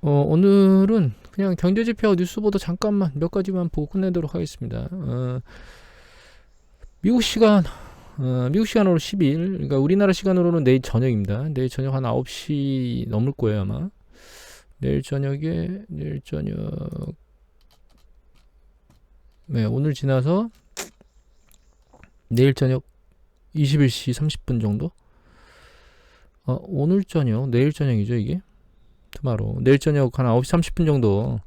오늘은 그냥 경제지표 뉴스 보도 잠깐만 몇 가지만 보고 끝내도록 하겠습니다. 미국 시간, 미국 시간으로 12일, 그러니까 우리나라 시간으로는 내일 저녁입니다. 내일 저녁 한 9시 넘을 거예요, 아마. 내일 저녁, 네, 오늘 지나서 내일 저녁 21시 30분 정도? 오늘 저녁, 내일 저녁이죠, 이게? 투마로. 내일 저녁 한 9시 30분 정도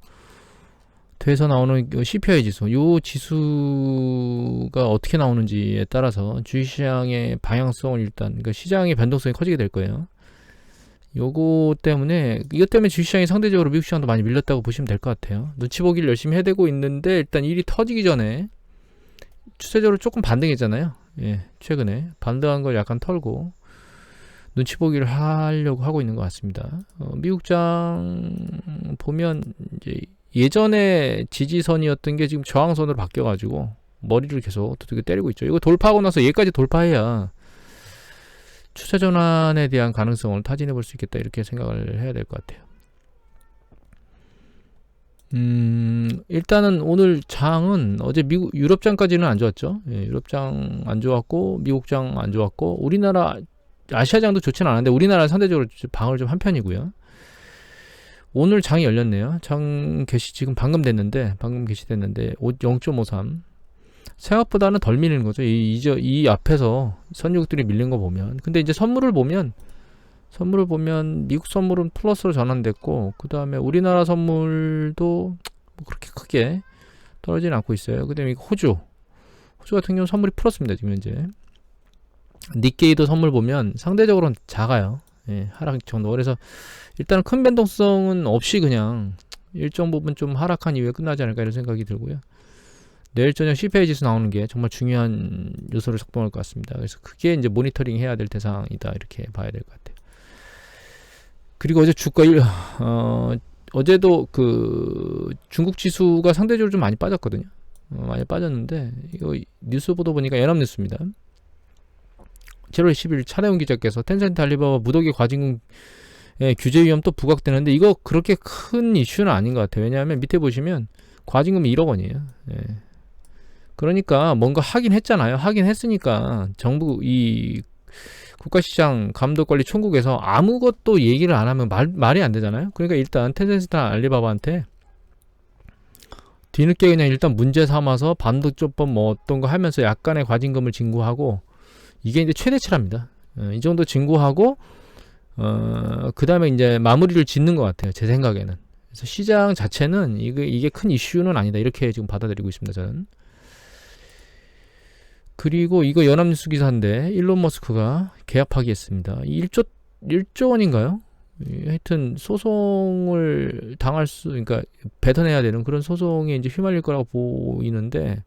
돼서 나오는 CPI 지수, 요 지수가 어떻게 나오는지에 따라서 주식시장의 방향성을 일단, 그러니까 시장의 변동성이 커지게 될 거예요. 이것 때문에 주식시장이 상대적으로 미국 시장도 많이 밀렸다고 보시면 될 것 같아요. 눈치 보기를 열심히 해대고 있는데 일단 일이 터지기 전에 추세적으로 조금 반등했잖아요. 예, 최근에 반등한 걸 약간 털고 눈치 보기를 하려고 하고 있는 것 같습니다. 미국장 보면 이제 예전에 지지선이었던 게 지금 저항선으로 바뀌어가지고 머리를 계속 두들겨 때리고 있죠. 이거 돌파하고 나서 얘까지 돌파해야 추세 전환에 대한 가능성을 타진해 볼 수 있겠다, 이렇게 생각을 해야 될 것 같아요. 일단은 오늘 장은 어제 미국 유럽장까지는 안 좋았죠. 예, 유럽장 안 좋았고 미국장 안 좋았고 우리나라 아시아장도 좋지는 않은데 우리나라 상대적으로 방어를 좀 한 편이고요. 오늘 장이 열렸네요. 장 개시 지금 방금 개시됐는데 0.53. 생각보다는 덜 밀리는 거죠. 이 앞에서 선유국들이 밀린 거 보면. 근데 이제 선물을 보면 미국 선물은 플러스로 전환됐고, 그 다음에 우리나라 선물도 뭐 그렇게 크게 떨어지는 않고 있어요. 그 다음에 호주 같은 경우는 선물이 플러스입니다, 지금 현재. 니케이도 선물 보면 상대적으로는 작아요. 예, 하락 정도. 그래서 일단은 큰 변동성은 없이 그냥 일정 부분 좀 하락한 이후에 끝나지 않을까, 이런 생각이 들고요. 내일 저녁 CPI 지수 나오는 게 정말 중요한 요소를 작동할 것 같습니다. 그래서 그게 이제 모니터링 해야 될 대상이다, 이렇게 봐야 될 것 같아요. 그리고 어제 어제도 그 중국 지수가 상대적으로 좀 많이 빠졌거든요. 많이 빠졌는데 이거 뉴스 보도 보니까 연합뉴스입니다. 7월 10일 차대웅 기자께서 텐센트 알리바바 무더기 과징금 규제 위험 또 부각되는데 이거 그렇게 큰 이슈는 아닌 것 같아요. 왜냐하면 밑에 보시면 과징금이 1억 원이에요. 예. 그러니까 뭔가 하긴 했잖아요. 하긴 했으니까 정부 이 국가시장 감독관리 총국에서 아무것도 얘기를 안 하면 말이 안 되잖아요. 그러니까 일단 텐센트나 알리바바한테 뒤늦게 그냥 일단 문제 삼아서 반도조법 뭐 어떤 거 하면서 약간의 과징금을 징구하고, 이게 이제 최대치랍니다. 이 정도 징구하고 그 다음에 이제 마무리를 짓는 것 같아요, 제 생각에는. 그래서 시장 자체는 이게 큰 이슈는 아니다, 이렇게 지금 받아들이고 있습니다, 저는. 그리고 이거 연합뉴스 기사인데 일론 머스크가 계약 파기했습니다. 1조 원인가요? 하여튼 소송을 그러니까 배선해야 되는 그런 소송에 이제 휘말릴 거라고 보이는데,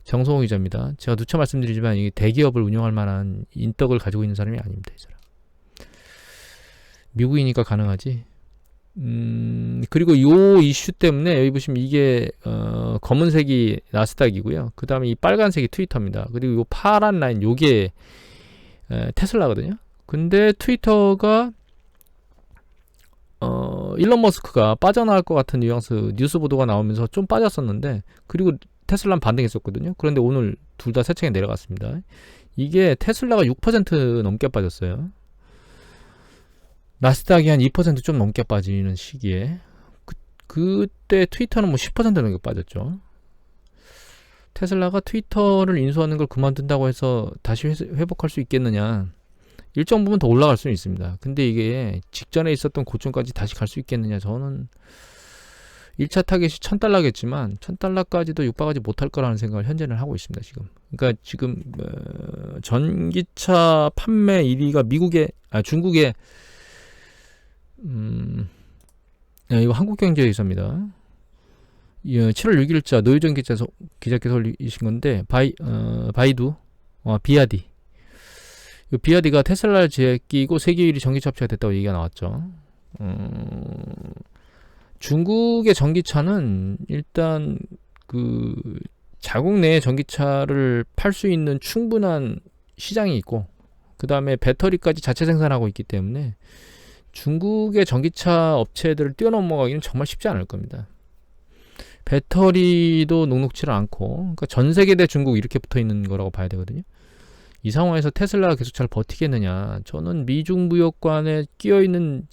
정성호 기자입니다. 제가 누차 말씀드리지만 이 대기업을 운영할 만한 인덕을 가지고 있는 사람이 아닙니다, 이 사람. 미국이니까 가능하지. 그리고 요 이슈 때문에 여기 보시면 이게 검은색이 나스닥이고요. 그 다음에 이 빨간색이 트위터입니다. 그리고 요 파란 라인 요게 테슬라거든요. 근데 트위터가 일론 머스크가 빠져나갈 것 같은 뉘앙스 뉴스 보도가 나오면서 좀 빠졌었는데, 그리고 테슬라는 반등했었거든요. 그런데 오늘 둘 다 세차게 내려갔습니다. 이게 테슬라가 6% 넘게 빠졌어요. 나스닥이 한 2% 좀 넘게 빠지는 시기에 그때 트위터는 뭐 10% 넘게 빠졌죠. 테슬라가 트위터를 인수하는 걸 그만둔다고 해서 다시 회복할 수 있겠느냐, 일정 부분 더 올라갈 수는 있습니다. 근데 이게 직전에 있었던 고점까지 다시 갈 수 있겠느냐, 저는 1차 타겟이 $1,000겠지만 $1,000까지도 육박하지 못할 거라는 생각을 현재는 하고 있습니다, 지금. 그러니까 지금 전기차 판매 1위가 중국의 이거 한국경제에서입니다. 7월 6일자 노유정 기자께서 올리신 건데, 바이두, 비아디. 비아디가 테슬라를 제끼고 세계 1위 전기차 업체가 됐다고 얘기가 나왔죠. 중국의 전기차는 일단 그 자국 내에 전기차를 팔 수 있는 충분한 시장이 있고, 그 다음에 배터리까지 자체 생산하고 있기 때문에 중국의 전기차 업체들을 뛰어넘어가기는 정말 쉽지 않을 겁니다. 배터리도 녹록지를 않고, 그러니까 전 세계 대 중국 이렇게 붙어 있는 거라고 봐야 되거든요. 이 상황에서 테슬라가 계속 잘 버티겠느냐? 저는 미중 무역관에 끼어 있는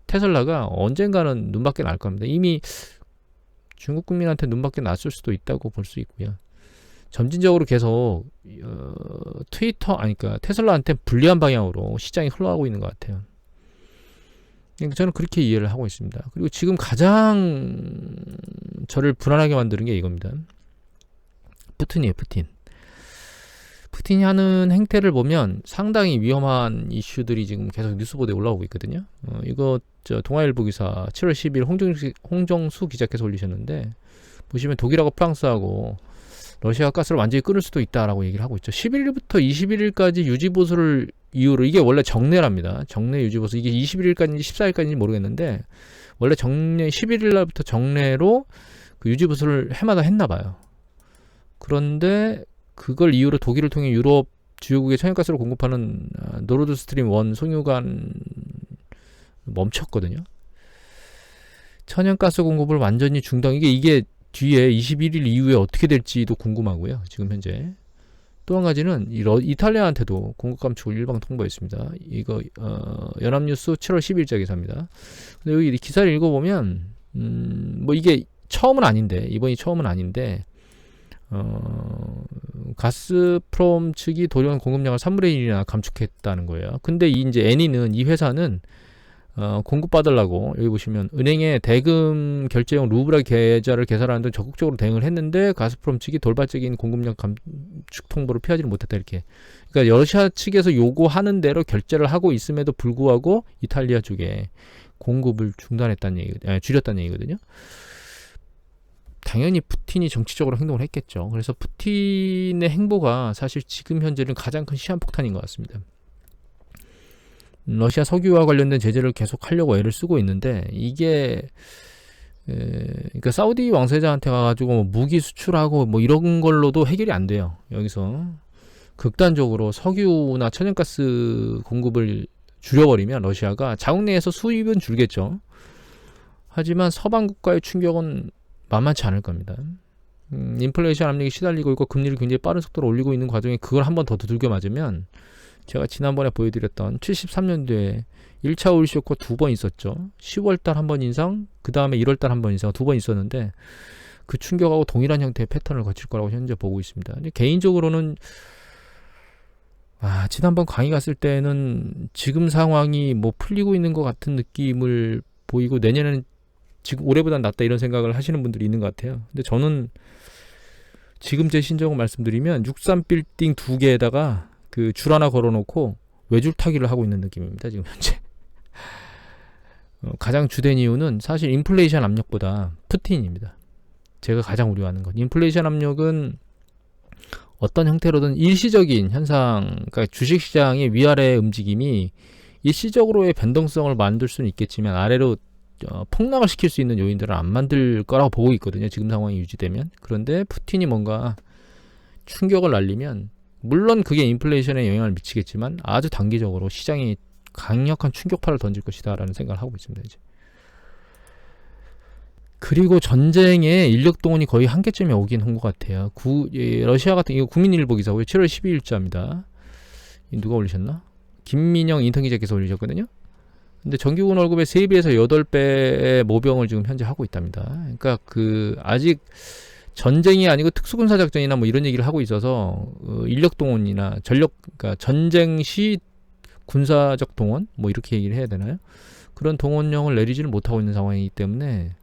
테슬라가 언젠가는 눈밖에 날 겁니다. 이미 중국 국민한테 눈밖에 났을 수도 있다고 볼 수 있고요. 점진적으로 계속 그러니까 테슬라한테 불리한 방향으로 시장이 흘러가고 있는 것 같아요. 저는 그렇게 이해를 하고 있습니다. 그리고 지금 가장 저를 불안하게 만드는 게 이겁니다. 푸틴이에요, 푸틴. 푸틴이 하는 행태를 보면 상당히 위험한 이슈들이 지금 계속 뉴스보도에 올라오고 있거든요. 이거 동아일보 기사 7월 10일 홍정수 기자께서 올리셨는데, 보시면 독일하고 프랑스하고 러시아가 가스를 완전히 끊을 수도 있다라고 얘기를 하고 있죠. 11일부터 21일까지 유지보수를 이유로, 이게 원래 정례랍니다. 정례 유지보수. 이게 21일까지인지 14일까지인지 모르겠는데, 원래 정례 11일날부터 정례로 그 유지보수를 해마다 했나봐요. 그런데 그걸 이유로 독일을 통해 유럽 주요국에 천연가스를 공급하는 노르드 스트림 1 송유관 멈췄거든요. 천연가스 공급을 완전히 중단. 이게 뒤에 21일 이후에 어떻게 될지도 궁금하고요. 지금 현재. 또 한 가지는 이탈리아한테도 공급 감축을 일방 통보했습니다. 이거 연합뉴스 7월 10일자 기사입니다. 근데 여기 기사를 읽어보면 뭐 이게 처음은 아닌데, 이번이 처음은 아닌데, 가스프롬 측이 도량 공급량을 3분의 1이나 감축했다는 거예요. 근데 이제 애니는, 이 회사는 공급 받으려고, 여기 보시면 은행에 대금 결제용 루블 계좌를 개설하는 등 적극적으로 대응을 했는데, 가스프롬 측이 돌발적인 공급량 감축 통보를 피하지를 못했다, 이렇게. 그러니까 러시아 측에서 요구하는 대로 결제를 하고 있음에도 불구하고 이탈리아 쪽에 공급을 줄였다는 얘기거든요. 당연히 푸틴이 정치적으로 행동을 했겠죠. 그래서 푸틴의 행보가 사실 지금 현재는 가장 큰 시한폭탄인 것 같습니다. 러시아 석유와 관련된 제재를 계속 하려고 애를 쓰고 있는데, 이게 그러니까 사우디 왕세자한테 가가지고 뭐 무기 수출하고 뭐 이런 걸로도 해결이 안 돼요. 여기서 극단적으로 석유나 천연가스 공급을 줄여버리면 러시아가 자국 내에서 수입은 줄겠죠. 하지만 서방 국가의 충격은 만만치 않을 겁니다. 인플레이션 압력이 시달리고 있고 금리를 굉장히 빠른 속도로 올리고 있는 과정에 그걸 한 번 더 두들겨 맞으면, 제가 지난번에 보여드렸던 73년도에 1차 오일 쇼크 2번 있었죠. 10월달 한 번 인상, 그 다음에 1월달 한 번 인상 2번 있었는데, 그 충격하고 동일한 형태의 패턴을 거칠 거라고 현재 보고 있습니다. 근데 개인적으로는 지난번 강의 갔을 때는 지금 상황이 뭐 풀리고 있는 것 같은 느낌을 보이고, 내년에는 지금 올해보다 낫다 이런 생각을 하시는 분들이 있는 것 같아요. 근데 저는 지금 제 신정을 말씀드리면 63빌딩 2개에다가 그 줄 하나 걸어놓고 외줄 타기를 하고 있는 느낌입니다, 지금 현재. 가장 주된 이유는 사실 인플레이션 압력보다 푸틴입니다. 제가 가장 우려하는 건, 인플레이션 압력은 어떤 형태로든 일시적인 현상, 그러니까 주식시장의 위아래의 움직임이 일시적으로의 변동성을 만들 수는 있겠지만 아래로 폭락을 시킬 수 있는 요인들을 안 만들 거라고 보고 있거든요, 지금 상황이 유지되면. 그런데 푸틴이 뭔가 충격을 날리면, 물론 그게 인플레이션에 영향을 미치겠지만 아주 단기적으로 시장에 강력한 충격파를 던질 것이다 라는 생각을 하고 있습니다, 이제. 그리고 전쟁의 인력 동원이 거의 한계점에 오긴 한 것 같아요. 러시아 같은, 이거 국민일보 기사고요. 7월 12일자입니다. 누가 올리셨나? 김민영 인턴 기자께서 올리셨거든요. 근데 정규군 월급의 3배에서 8배의 모병을 지금 현재 하고 있답니다. 그러니까 아직 전쟁이 아니고 특수군사작전이나 뭐 이런 얘기를 하고 있어서 인력 동원이나 그러니까 전쟁 시 군사적 동원, 뭐 이렇게 얘기를 해야 되나요? 그런 동원령을 내리지를 못하고 있는 상황이기 때문에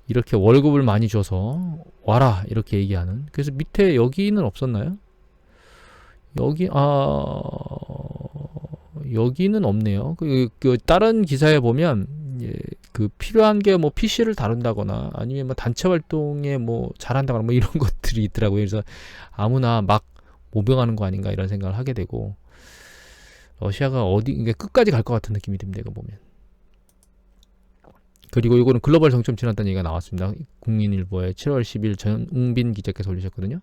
이렇게 월급을 많이 줘서 와라 이렇게 얘기하는. 그래서 밑에 여기는 없었나요? 여기는 없네요. 그 다른 기사에 보면 그 필요한 게 뭐 PC를 다룬다거나 아니면 뭐 단체 활동에 뭐 잘한다거나 뭐 이런 것들이 있더라고요. 그래서 아무나 막 모병하는 거 아닌가 이런 생각을 하게 되고, 러시아가 그러니까 끝까지 갈 것 같은 느낌이 듭니다, 이거 보면. 그리고 이거는 글로벌 정점 지났다는 얘기가 나왔습니다. 국민일보에 7월 10일 전웅빈 기자께서 올리셨거든요.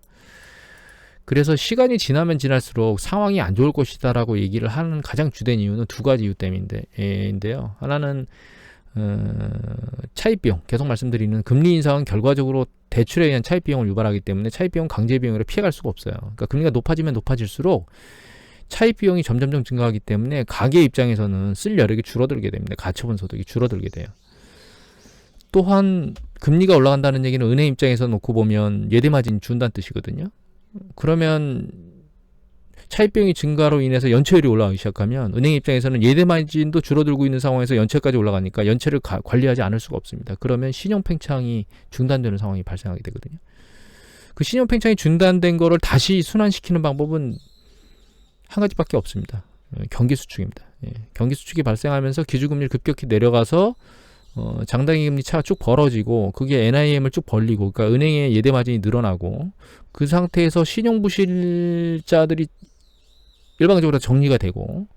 그래서 시간이 지나면 지날수록 상황이 안 좋을 것이다라고 얘기를 하는 가장 주된 이유는 두 가지 이유 때문인데요. 하나는 차입 비용, 계속 말씀드리는 금리 인상은 결과적으로 대출에 의한 차입 비용을 유발하기 때문에 차입 비용 강제 비용으로 피해갈 수가 없어요. 그러니까 금리가 높아지면 높아질수록 차입 비용이 점점점 증가하기 때문에 가계 입장에서는 쓸 여력이 줄어들게 됩니다. 가처분 소득이 줄어들게 돼요. 또한 금리가 올라간다는 얘기는 은행 입장에서 놓고 보면 예대 마진이 준다는 뜻이거든요. 그러면 차입 비용이 증가로 인해서 연체율이 올라가기 시작하면 은행 입장에서는 예대 마진도 줄어들고 있는 상황에서 연체까지 올라가니까 연체를 관리하지 않을 수가 없습니다. 그러면 신용 팽창이 중단되는 상황이 발생하게 되거든요. 그 신용 팽창이 중단된 거를 다시 순환시키는 방법은 한 가지밖에 없습니다. 경기 수축입니다. 경기 수축이 발생하면서 기준금리를 급격히 내려가서 장단기 금리 차가 쭉 벌어지고 그게 NIM을 쭉 벌리고 그러니까 은행의 예대 마진이 늘어나고 그 상태에서 신용 부실자들이 일방적으로 정리가 되고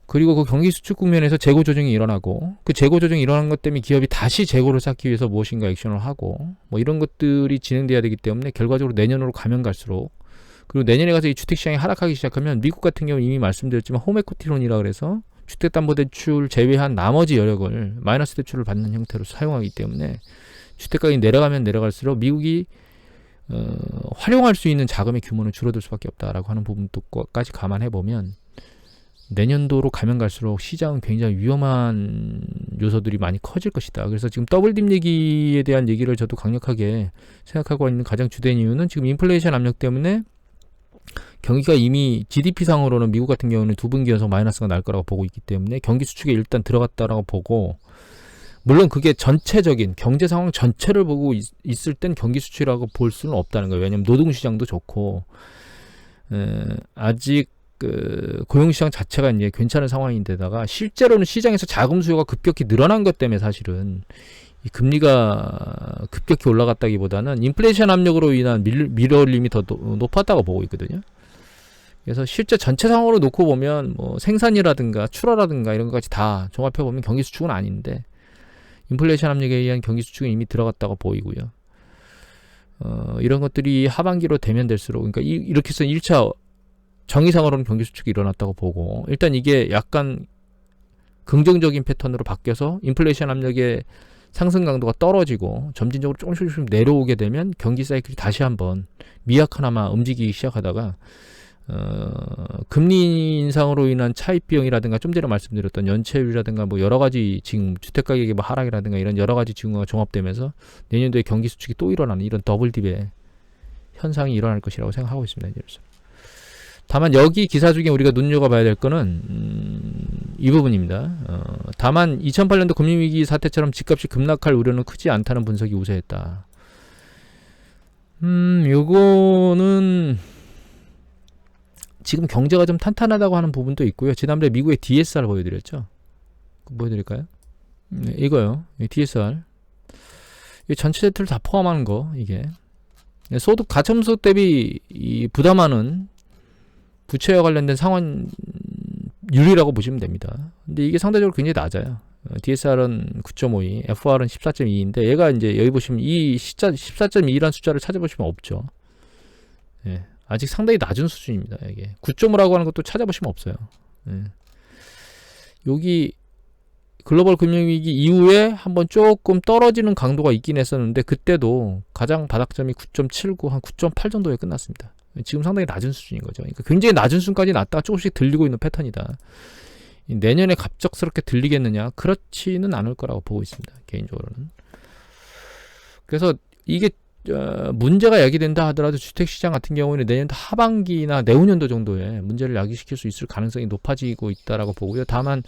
그리고 그 경기 수축 국면에서 재고 조정이 일어나고 그 재고 조정이 일어난 것 때문에 기업이 다시 재고를 쌓기 위해서 무엇인가 액션을 하고 뭐 이런 것들이 진행돼야 되기 때문에 결과적으로 내년으로 가면 갈수록 그리고 내년에 가서 이 주택시장이 하락하기 시작하면 미국 같은 경우는 이미 말씀드렸지만 홈에코티론이라 그래서 주택담보대출 제외한 나머지 여력을 마이너스 대출을 받는 형태로 사용하기 때문에 주택가격이 내려가면 내려갈수록 미국이 활용할 수 있는 자금의 규모는 줄어들 수밖에 없다라고 하는 부분까지 감안해보면 내년도로 가면 갈수록 시장은 굉장히 위험한 요소들이 많이 커질 것이다. 그래서 지금 더블딥 얘기에 대한 얘기를 저도 강력하게 생각하고 있는 가장 주된 이유는 지금 인플레이션 압력 때문에 경기가 이미 GDP상으로는 미국 같은 경우는 두 분기 연속 마이너스가 날 거라고 보고 있기 때문에 경기 수축에 일단 들어갔다라고 보고 물론 그게 전체적인 경제 상황 전체를 보고 있을 땐 경기 수축이라고 볼 수는 없다는 거예요. 왜냐하면 노동시장도 좋고 아직 그 고용시장 자체가 이제 괜찮은 상황인데다가 실제로는 시장에서 자금 수요가 급격히 늘어난 것 때문에 사실은 이 금리가 급격히 올라갔다기보다는 인플레이션 압력으로 인한 밀어올림이 더 높았다고 보고 있거든요. 그래서 실제 전체 상황으로 놓고 보면 뭐 생산이라든가 출하라든가 이런 것까지 다 종합해 보면 경기 수축은 아닌데 인플레이션 압력에 의한 경기 수축은 이미 들어갔다고 보이고요. 이런 것들이 하반기로 되면 될수록 그러니까 이렇게 해서 1차 정의상으로는 경기 수축이 일어났다고 보고 일단 이게 약간 긍정적인 패턴으로 바뀌어서 인플레이션 압력의 상승 강도가 떨어지고 점진적으로 조금씩 내려오게 되면 경기 사이클이 다시 한번 미약하나마 움직이기 시작하다가 금리 인상으로 인한 차입 비용이라든가 좀 전에 말씀드렸던 연체율이라든가 뭐 여러 가지 지금 주택 가격의 뭐 하락이라든가 이런 여러 가지 징후가 종합되면서 내년도에 경기 수축이 또 일어나는 이런 더블딥의 현상이 일어날 것이라고 생각하고 있습니다. 다만 여기 기사 중에 우리가 눈여겨봐야 될 거는 이 부분입니다. 다만 2008년도 금융위기 사태처럼 집값이 급락할 우려는 크지 않다는 분석이 우세했다. 요거는 지금 경제가 좀 탄탄하다고 하는 부분도 있고요. 지난번에 미국의 DSR 보여드렸죠. 보여드릴까요? 네, 이거요. DSR. 이 전체 대출을 다 포함하는 거 이게 소득 가처분소득 대비 이 부담하는 부채와 관련된 상환율이라고 보시면 됩니다. 근데 이게 상대적으로 굉장히 낮아요. DSR은 9.52, FR은 14.2인데 얘가 이제 여기 보시면 이 14.2라는 숫자를 찾아보시면 없죠. 예, 아직 상당히 낮은 수준입니다. 이게 9.5라고 하는 것도 찾아보시면 없어요. 예. 여기 글로벌 금융위기 이후에 한번 조금 떨어지는 강도가 있긴 했었는데 그때도 가장 바닥점이 9.79, 한 9.8 정도에 끝났습니다. 지금 상당히 낮은 수준인 거죠. 그러니까 굉장히 낮은 수준까지 났다가 조금씩 들리고 있는 패턴이다. 내년에 갑작스럽게 들리겠느냐? 그렇지는 않을 거라고 보고 있습니다. 개인적으로는. 그래서 이게 문제가 야기된다 하더라도 주택시장 같은 경우에는 내년도 하반기나 내후년도 정도에 문제를 야기시킬 수 있을 가능성이 높아지고 있다라고 보고요. 다만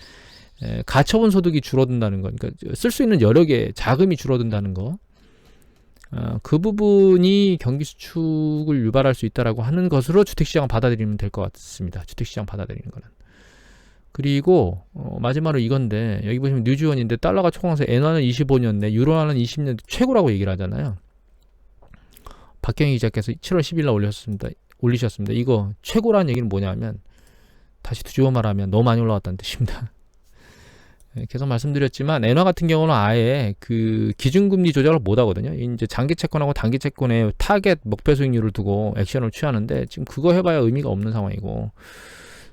가처분 소득이 줄어든다는 거, 그러니까 쓸 수 있는 여력의 자금이 줄어든다는 거, 그 부분이 경기 수축을 유발할 수 있다라고 하는 것으로 주택시장을 받아들이면 될 것 같습니다. 주택시장 받아들이는 거는. 그리고 마지막으로 이건데 여기 보시면 뉴지원인데 달러가 초강세, 엔화는 25년 내, 유로화는 20년 최고라고 얘기를 하잖아요. 박경희 기자께서 7월 10일 날 올리셨습니다. 이거 최고라는 얘기는 뭐냐면 다시 뒤집어 말하면 너무 많이 올라갔다는 뜻입니다. 계속 말씀드렸지만 엔화 같은 경우는 아예 그 기준금리 조작을 못 하거든요. 이제 장기 채권하고 단기 채권에 타겟 목표 수익률을 두고 액션을 취하는데 지금 그거 해봐야 의미가 없는 상황이고,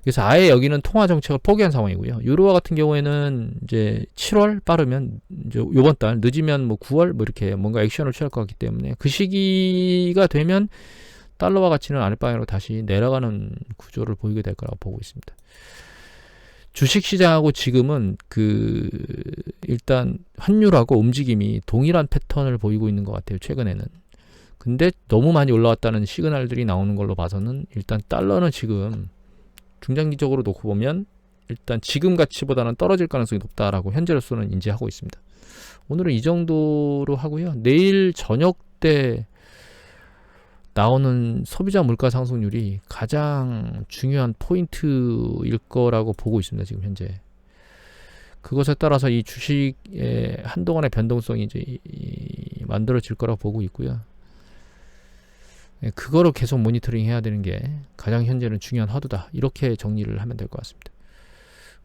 그래서 아예 여기는 통화 정책을 포기한 상황이고요. 유로화 같은 경우에는 이제 7월 빠르면 이제 요번 달, 늦으면 뭐 9월 뭐 이렇게 뭔가 액션을 취할 것 같기 때문에 그 시기가 되면 달러화 가치는 아랫방향으로 다시 내려가는 구조를 보이게 될 거라고 보고 있습니다. 주식시장하고 지금은 그 일단 환율하고 움직임이 동일한 패턴을 보이고 있는 것 같아요, 최근에는. 근데 너무 많이 올라왔다는 시그널들이 나오는 걸로 봐서는 일단 달러는 지금 중장기적으로 놓고 보면 일단 지금 가치보다는 떨어질 가능성이 높다라고 현재로서는 인지하고 있습니다. 오늘은 이 정도로 하고요. 내일 저녁 때 나오는 소비자 물가 상승률이 가장 중요한 포인트일 거라고 보고 있습니다. 지금 현재. 그것에 따라서 이 주식의 한동안의 변동성이 이제 만들어질 거라고 보고 있고요. 그거를 계속 모니터링 해야 되는 게 가장 현재는 중요한 화두다. 이렇게 정리를 하면 될 것 같습니다.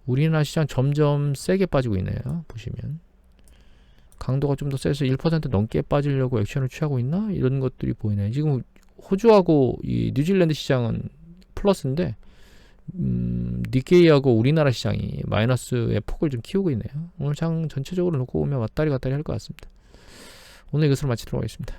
우리나라 시장 점점 세게 빠지고 있네요. 보시면. 강도가 좀 더 세서 1% 넘게 빠지려고 액션을 취하고 있나? 이런 것들이 보이네요. 지금 호주하고 이 뉴질랜드 시장은 플러스인데 니케이하고 우리나라 시장이 마이너스의 폭을 좀 키우고 있네요. 오늘 장 전체적으로 놓고 보면 왔다리 갔다리 할 것 같습니다. 오늘 이것으로 마치도록 하겠습니다.